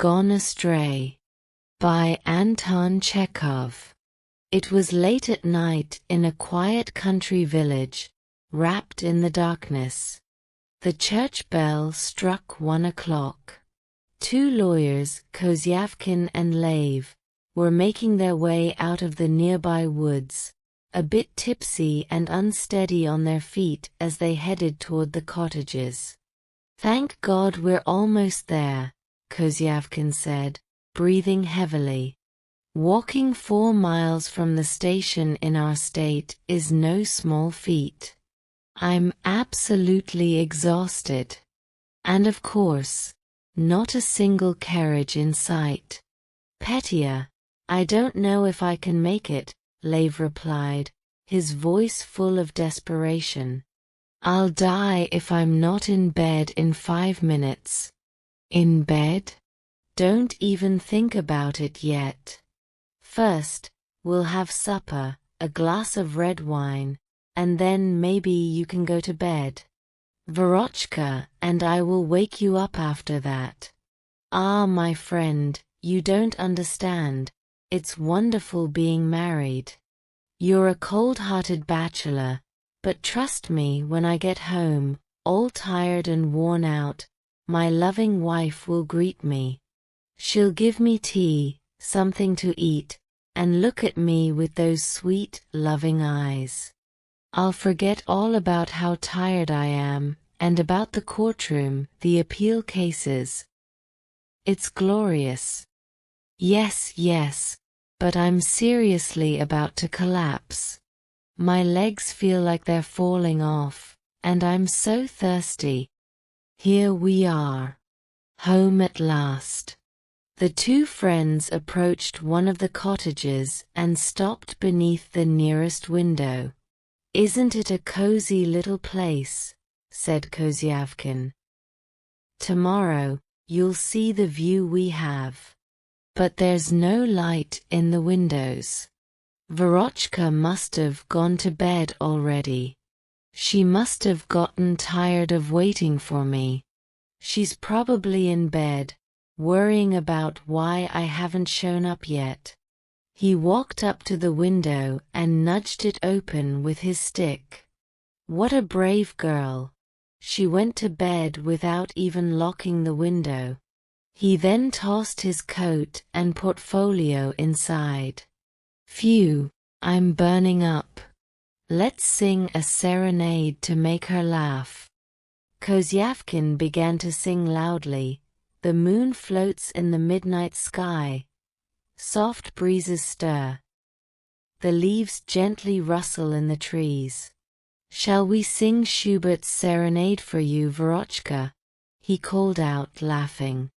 Gone Astray by Anton Chekhov. It was late at night in a quiet country village, wrapped in the darkness. The church bell struck 1 o'clock. Two lawyers, Kozyavkin and Lev, were making their way out of the nearby woods, a bit tipsy and unsteady on their feet as they headed toward the cottages. "Thank God we're almost there," Kozyavkin said, breathing heavily. "Walking 4 miles from the station in our state is no small feat. I'm absolutely exhausted. And of course, not a single carriage in sight." "Petya, I don't know if I can make it," Lev replied, his voice full of desperation. "I'll die if I'm not in bed in 5 minutes." "In bed? Don't even think about it yet. First, we'll have supper, a glass of red wine, and then maybe you can go to bed. Verochka and I will wake you up after that." "Ah, my friend, you don't understand. It's wonderful being married. You're a cold-hearted bachelor, but trust me, when I get home, all tired and worn out, my loving wife will greet me. She'll give me tea, something to eat, and look at me with those sweet, loving eyes. I'll forget all about how tired I am, and about the courtroom, the appeal cases. It's glorious. Yes, but I'm seriously about to collapse. My legs feel like they're falling off, and I'm so thirsty." Here we are. Home at last. The two friends approached one of the cottages and stopped beneath the nearest window. "Isn't it a cozy little place?" said Kozyavkin. "Tomorrow, you'll see the view we have. But there's no light in the windows. Verochka must have gone to bed already. She must have gotten tired of waiting for me. She's probably in bed, worrying about why I haven't shown up yet." He walked up to the window and nudged it open with his stick. "What a brave girl. She went to bed without even locking the window." He then tossed his coat and portfolio inside. "Phew, I'm burning up. Let's sing a serenade to make her laugh." Kozyavkin began to sing loudly. The moon floats in the midnight sky. Soft breezes stir. The leaves gently rustle in the trees. "Shall we sing Schubert's serenade for you, Verochka?" he called out, laughing.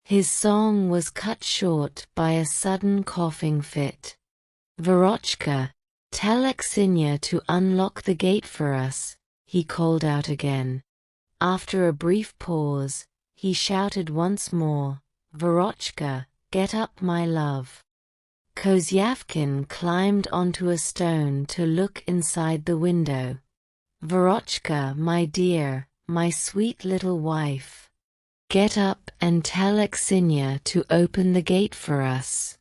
His song was cut short by a sudden coughing fit. "Verochka, tell Aksinya to unlock the gate for us," he called out again. After a brief pause, he shouted once more, "Verochka, get up, my love." Kozyavkin climbed onto a stone to look inside the window. "Verochka, my dear, my sweet little wife. Get up and tell Aksinya to open the gate for us.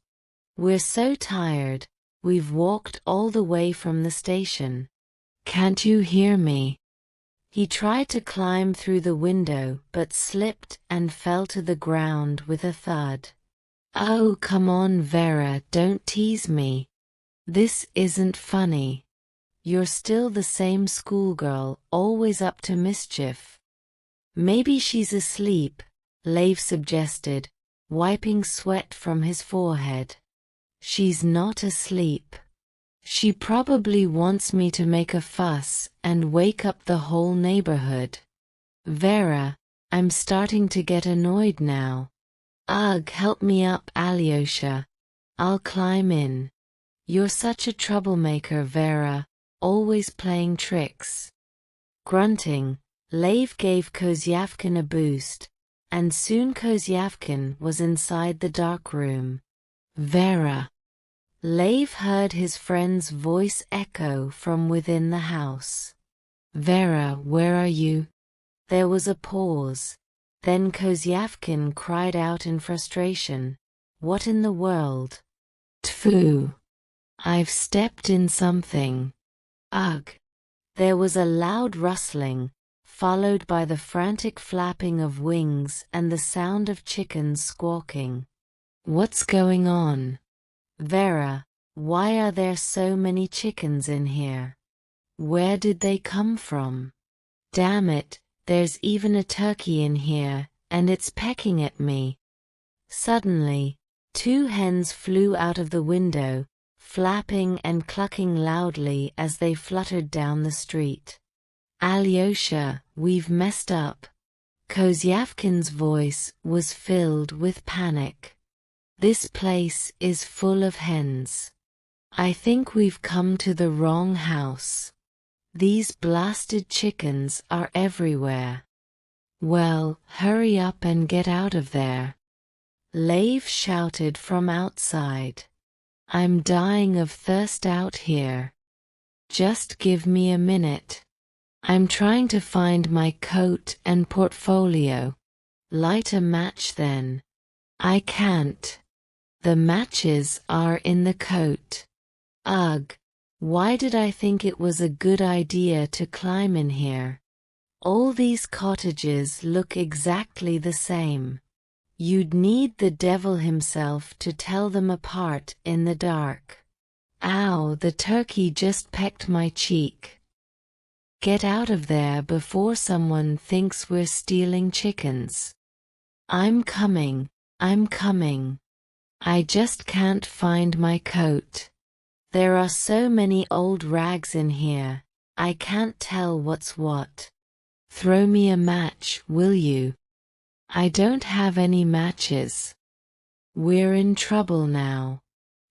We're so tired, we've walked all the way from the station. Can't you hear me?" He tried to climb through the window but slipped and fell to the ground with a thud. "Oh, come on, Vera, don't tease me. This isn't funny. You're still the same schoolgirl, always up to mischief." "Maybe she's asleep," Lev suggested, wiping sweat from his forehead. "She's not asleep. She probably wants me to make a fuss and wake up the whole neighborhood. Vera, I'm starting to get annoyed now. Ugh, help me up, Alyosha. I'll climb in. You're such a troublemaker, Vera, always playing tricks." Grunting, Lev gave Kozyavkin a boost, and soon Kozyavkin was inside the dark room. "Vera." Lev heard his friend's voice echo from within the house. "Vera, where are you?" There was a pause. Then Kozyavkin cried out in frustration, "What in the world? Tfu! I've stepped in something. Ugh!" There was a loud rustling, followed by the frantic flapping of wings and the sound of chickens squawking. "What's going on? Vera, why are there so many chickens in here? Where did they come from? Damn it, there's even a turkey in here, and it's pecking at me." Suddenly, two hens flew out of the window, flapping and clucking loudly as they fluttered down the street. "Alyosha, we've messed up." Kozyavkin's voice was filled with panic. "This place is full of hens. I think we've come to the wrong house. These blasted chickens are everywhere." "Well, hurry up and get out of there," Lev shouted from outside. "I'm dying of thirst out here. Just give me a minute. I'm trying to find my coat and portfolio." "Light a match then." "I can't. The matches are in the coat." "Ugh, why did I think it was a good idea to climb in here? All these cottages look exactly the same. You'd need the devil himself to tell them apart in the dark." "Ow, the turkey just pecked my cheek." "Get out of there before someone thinks we're stealing chickens." I'm coming. I just can't find my coat. There are so many old rags in here, I can't tell what's what." "Throw me a match, will you?" "I don't have any matches." "We're in trouble now.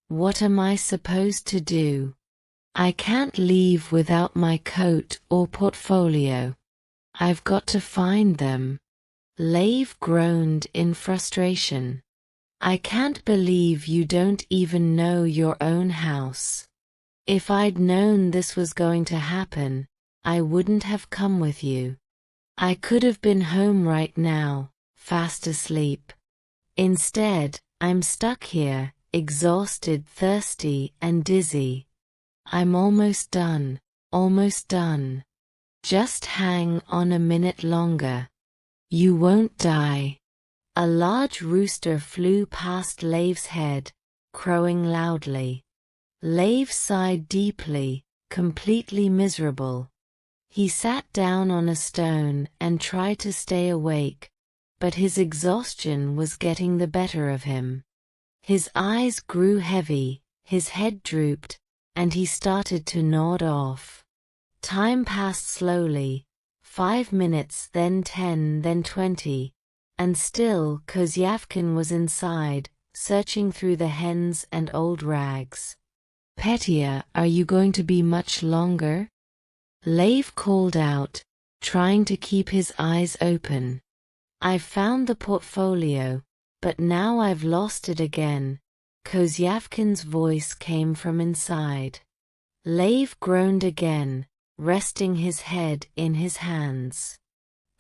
What am I supposed to do? I can't leave without my coat or portfolio. I've got to find them." Lev groaned in frustration. "I can't believe you don't even know your own house. If I'd known this was going to happen, I wouldn't have come with you. I could have been home right now, fast asleep. Instead, I'm stuck here, exhausted, thirsty, and dizzy. I'm almost done. Just hang on a minute longer. You won't die." A large rooster flew past Lev's head, crowing loudly. Lev sighed deeply, completely miserable. He sat down on a stone and tried to stay awake, but his exhaustion was getting the better of him. His eyes grew heavy, his head drooped, and he started to nod off. Time passed slowly, 5 minutes, then 10, then 20, and still Kozyavkin was inside, searching through the hens and old rags. "Petya, are you going to be much longer?" Lev called out, trying to keep his eyes open. "I've found the portfolio, but now I've lost it again." Kozyavkin's voice came from inside. Lev groaned again, resting his head in his hands.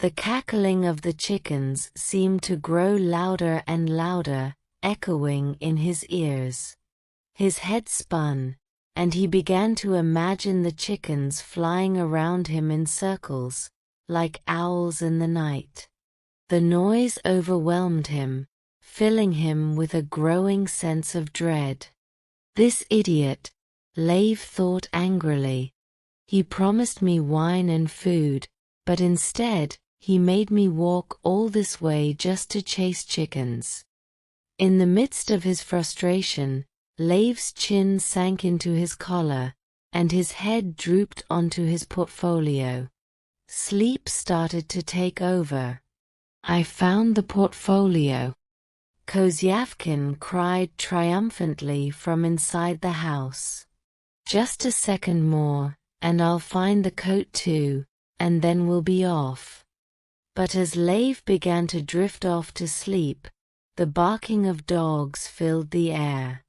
The cackling of the chickens seemed to grow louder and louder, echoing in his ears. His head spun, and he began to imagine the chickens flying around him in circles, like owls in the night. The noise overwhelmed him, filling him with a growing sense of dread. "This idiot," Lev thought angrily. "He promised me wine and food, but instead, he made me walk all this way just to chase chickens." In the midst of his frustration, Lev's chin sank into his collar, and his head drooped onto his portfolio. Sleep started to take over. "I found the portfolio," Kozyavkin cried triumphantly from inside the house. "Just a second more, and I'll find the coat too, and then we'll be off." But as Lev began to drift off to sleep, the barking of dogs filled the air.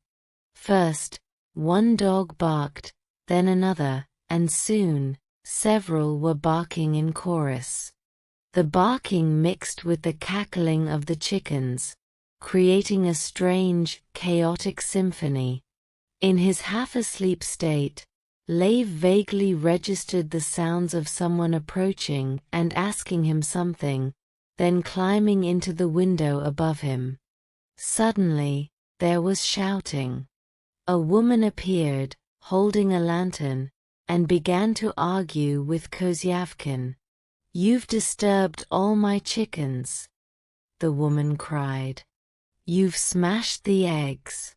First, one dog barked, then another, and soon, several were barking in chorus. The barking mixed with the cackling of the chickens, creating a strange, chaotic symphony. In his half-asleep state, Leif vaguely registered the sounds of someone approaching and asking him something, then climbing into the window above him. Suddenly, there was shouting. A woman appeared, holding a lantern, and began to argue with Kozyavkin. "You've disturbed all my chickens," the woman cried. "You've smashed the eggs.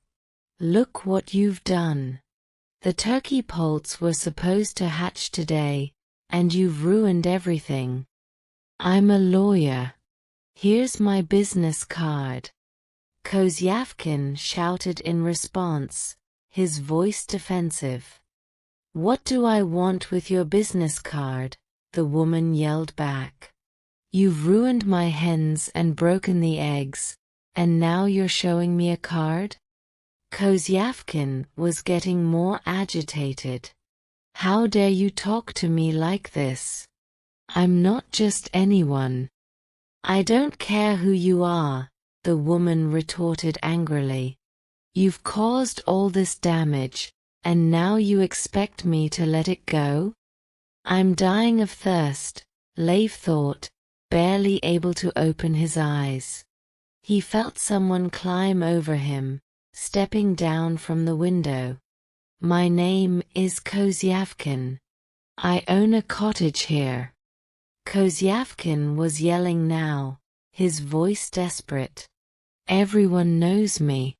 Look what you've done. The turkey poults were supposed to hatch today, and you've ruined everything. I'm a lawyer. Here's my business card." Kozyavkin shouted in response, his voice defensive. "What do I want with your business card?" the woman yelled back. "You've ruined my hens and broken the eggs, and now you're showing me a card?" Kozyavkin was getting more agitated. "How dare you talk to me like this? I'm not just anyone." "I don't care who you are," the woman retorted angrily. "You've caused all this damage, and now you expect me to let it go?" "I'm dying of thirst," Leif thought, barely able to open his eyes. He felt someone climb over him, stepping down from the window. "My name is Kozyavkin. I own a cottage here." Kozyavkin was yelling now, his voice desperate. "Everyone knows me."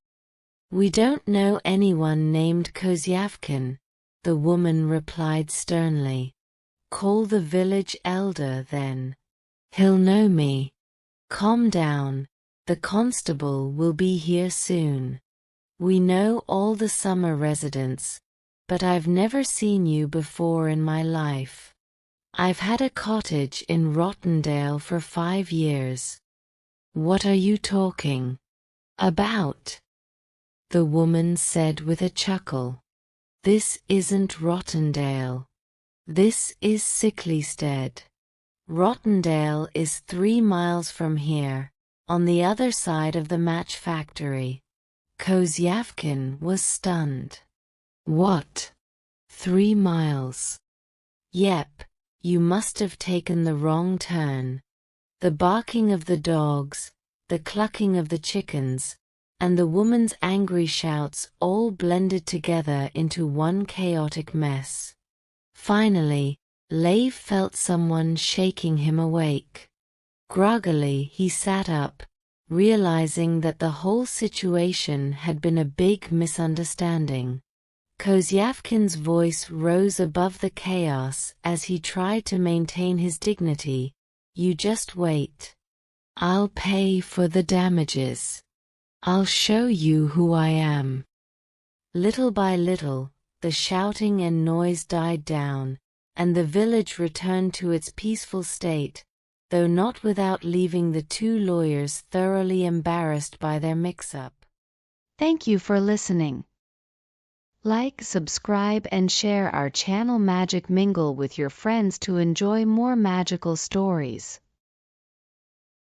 "We don't know anyone named Kozyavkin," the woman replied sternly. "Call the village elder then. He'll know me. Calm down, the constable will be here soon. We know all the summer residents, but I've never seen you before in my life. I've had a cottage in Rottendale for 5 years. What are you talking about?" the woman said with a chuckle. "This isn't Rottendale. This is Sicklistead. Rottendale is 3 miles from here, on the other side of the match factory." Kozyavkin was stunned. "What? 3 miles?" "Yep, you must have taken the wrong turn." The barking of the dogs, the clucking of the chickens, and the woman's angry shouts all blended together into one chaotic mess. Finally, Leif felt someone shaking him awake. Groggily he sat up, realizing that the whole situation had been a big misunderstanding. Kozyavkin's voice rose above the chaos as he tried to maintain his dignity. "You just wait. I'll pay for the damages. I'll show you who I am." Little by little, the shouting and noise died down, and the village returned to its peaceful state, though not without leaving the 2 lawyers thoroughly embarrassed by their mix-up. Thank you for listening. Like, subscribe, and share our channel Magic Mingle with your friends to enjoy more magical stories.